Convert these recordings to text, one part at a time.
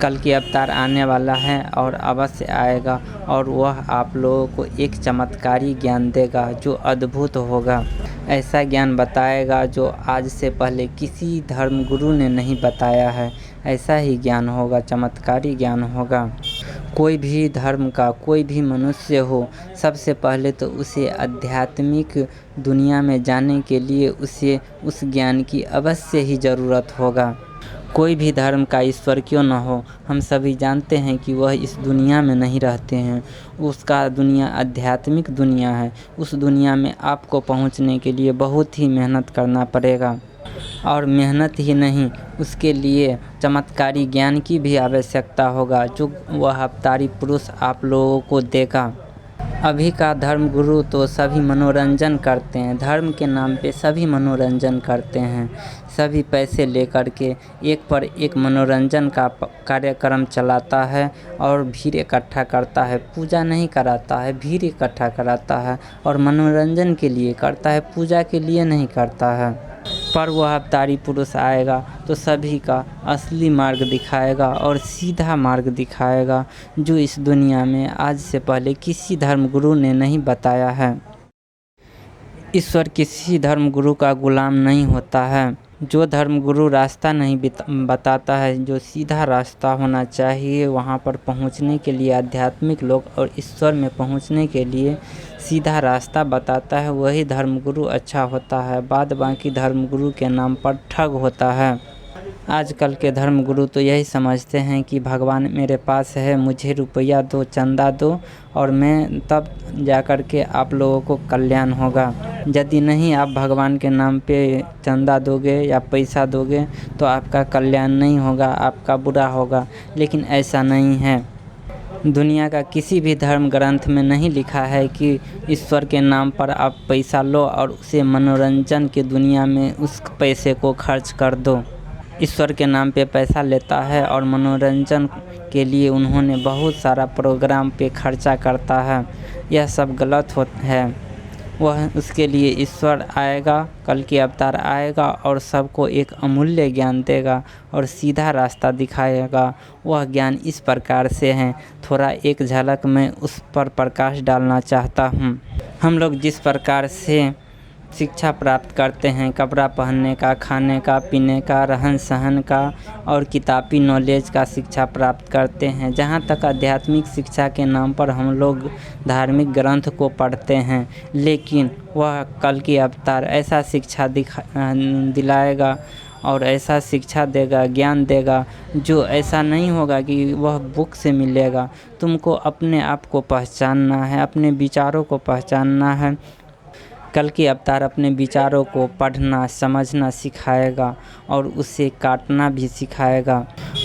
कल की अवतार आने वाला है और अवश्य आएगा और वह आप लोगों को एक चमत्कारी ज्ञान देगा जो अद्भुत होगा। ऐसा ज्ञान बताएगा जो आज से पहले किसी धर्म गुरु ने नहीं बताया है। ऐसा ही ज्ञान होगा, चमत्कारी ज्ञान होगा। कोई भी धर्म का कोई भी मनुष्य हो, सबसे पहले तो उसे आध्यात्मिक दुनिया में जाने के लिए उसे उस ज्ञान की अवश्य ही ज़रूरत होगा। कोई भी धर्म का ईश्वर क्यों न हो, हम सभी जानते हैं कि वह इस दुनिया में नहीं रहते हैं। उसका दुनिया आध्यात्मिक दुनिया है। उस दुनिया में आपको पहुंचने के लिए बहुत ही मेहनत करना पड़ेगा और मेहनत ही नहीं, उसके लिए चमत्कारी ज्ञान की भी आवश्यकता होगा जो वह अवतारी पुरुष आप लोगों को देगा। अभी का धर्म गुरु तो सभी मनोरंजन करते हैं, धर्म के नाम पे सभी मनोरंजन करते हैं। सभी पैसे लेकर के एक पर एक मनोरंजन का कार्यक्रम चलाता है और भीड़ इकट्ठा करता है। पूजा नहीं कराता है, भीड़ इकट्ठा कराता है और मनोरंजन के लिए करता है, पूजा के लिए नहीं करता है। पर वह अवतारी पुरुष आएगा तो सभी का असली मार्ग दिखाएगा और सीधा मार्ग दिखाएगा जो इस दुनिया में आज से पहले किसी धर्म गुरु ने नहीं बताया है। ईश्वर किसी धर्म गुरु का गुलाम नहीं होता है। जो धर्म गुरु रास्ता नहीं बताता है, जो सीधा रास्ता होना चाहिए वहाँ पर पहुँचने के लिए, आध्यात्मिक लोग और ईश्वर में पहुँचने के लिए सीधा रास्ता बताता है, वही धर्म गुरु अच्छा होता है। बाद बाकी धर्म गुरु के नाम पर ठग होता है। आजकल के धर्म गुरु तो यही समझते हैं कि भगवान मेरे पास है, मुझे रुपया दो, चंदा दो और मैं तब जा कर के आप लोगों को कल्याण होगा। यदि नहीं आप भगवान के नाम पे चंदा दोगे या पैसा दोगे तो आपका कल्याण नहीं होगा, आपका बुरा होगा। लेकिन ऐसा नहीं है। दुनिया का किसी भी धर्म ग्रंथ में नहीं लिखा है कि ईश्वर के नाम पर आप पैसा लो और उसे मनोरंजन की दुनिया में उस पैसे को खर्च कर दो। ईश्वर के नाम पे पैसा लेता है और मनोरंजन के लिए उन्होंने बहुत सारा प्रोग्राम पे खर्चा करता है। यह सब गलत है। वह उसके लिए ईश्वर आएगा, कल की अवतार आएगा और सबको एक अमूल्य ज्ञान देगा और सीधा रास्ता दिखाएगा। वह ज्ञान इस प्रकार से है, थोड़ा एक झलक मैं उस पर प्रकाश डालना चाहता हूँ। हम लोग जिस प्रकार से शिक्षा प्राप्त करते हैं, कपड़ा पहनने का, खाने का, पीने का, रहन सहन का और किताबी नॉलेज का शिक्षा प्राप्त करते हैं। जहाँ तक आध्यात्मिक शिक्षा के नाम पर हम लोग धार्मिक ग्रंथ को पढ़ते हैं, लेकिन वह कल की अवतार ऐसा शिक्षा दिलाएगा और ऐसा शिक्षा देगा, ज्ञान देगा जो ऐसा नहीं होगा कि वह बुक से मिलेगा। तुमको अपने आप को पहचानना है, अपने विचारों को पहचानना है। कल की अवतार अपने विचारों को पढ़ना समझना सिखाएगा और उसे काटना भी सिखाएगा।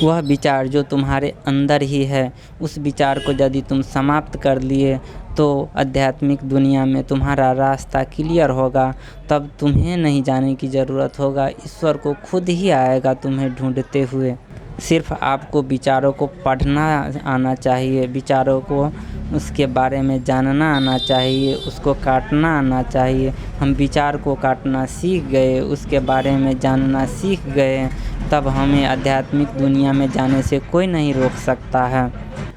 वह विचार जो तुम्हारे अंदर ही है, उस विचार को यदि तुम समाप्त कर लिए तो आध्यात्मिक दुनिया में तुम्हारा रास्ता क्लियर होगा। तब तुम्हें नहीं जाने की ज़रूरत होगा, ईश्वर को खुद ही आएगा तुम्हें ढूंढते हुए। सिर्फ आपको विचारों को पढ़ना आना चाहिए, विचारों को उसके बारे में जानना आना चाहिए, उसको काटना आना चाहिए। हम विचार को काटना सीख गए, उसके बारे में जानना सीख गए, तब हमें आध्यात्मिक दुनिया में जाने से कोई नहीं रोक सकता है।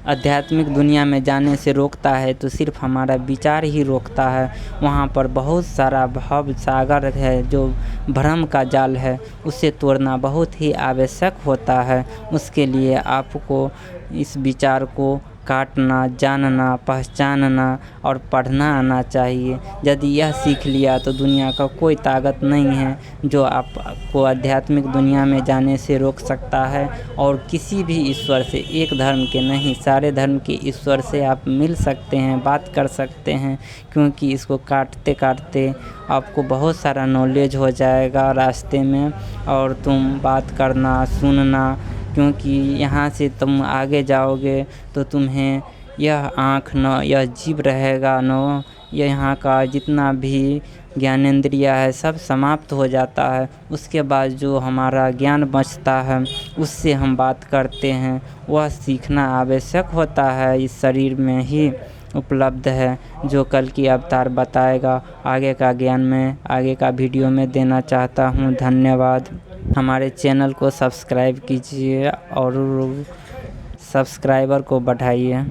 आध्यात्मिक दुनिया में जाने से रोकता है तो सिर्फ हमारा विचार ही रोकता है। वहाँ पर बहुत सारा भव सागर है जो भ्रम का जाल है, उसे तोड़ना बहुत ही आवश्यक होता है। उसके लिए आपको इस विचार को काटना, जानना, पहचानना और पढ़ना आना चाहिए। यदि यह सीख लिया तो दुनिया का कोई ताकत नहीं है जो आपको आध्यात्मिक दुनिया में जाने से रोक सकता है। और किसी भी ईश्वर से, एक धर्म के नहीं, सारे धर्म के ईश्वर से आप मिल सकते हैं, बात कर सकते हैं, क्योंकि इसको काटते काटते आपको बहुत सारा नॉलेज हो जाएगा रास्ते में और तुम बात करना, सुनना, क्योंकि यहाँ से तुम आगे जाओगे तो तुम्हें यह आँख न, यह जीभ रहेगा न, यहाँ का जितना भी ज्ञानेंद्रिय है सब समाप्त हो जाता है। उसके बाद जो हमारा ज्ञान बचता है उससे हम बात करते हैं, वह सीखना आवश्यक होता है, इस शरीर में ही उपलब्ध है जो कल की अवतार बताएगा। आगे का ज्ञान मैं आगे का वीडियो में देना चाहता हूँ। धन्यवाद। हमारे चैनल को सब्सक्राइब कीजिए और सब्सक्राइबर को बढ़ाइए।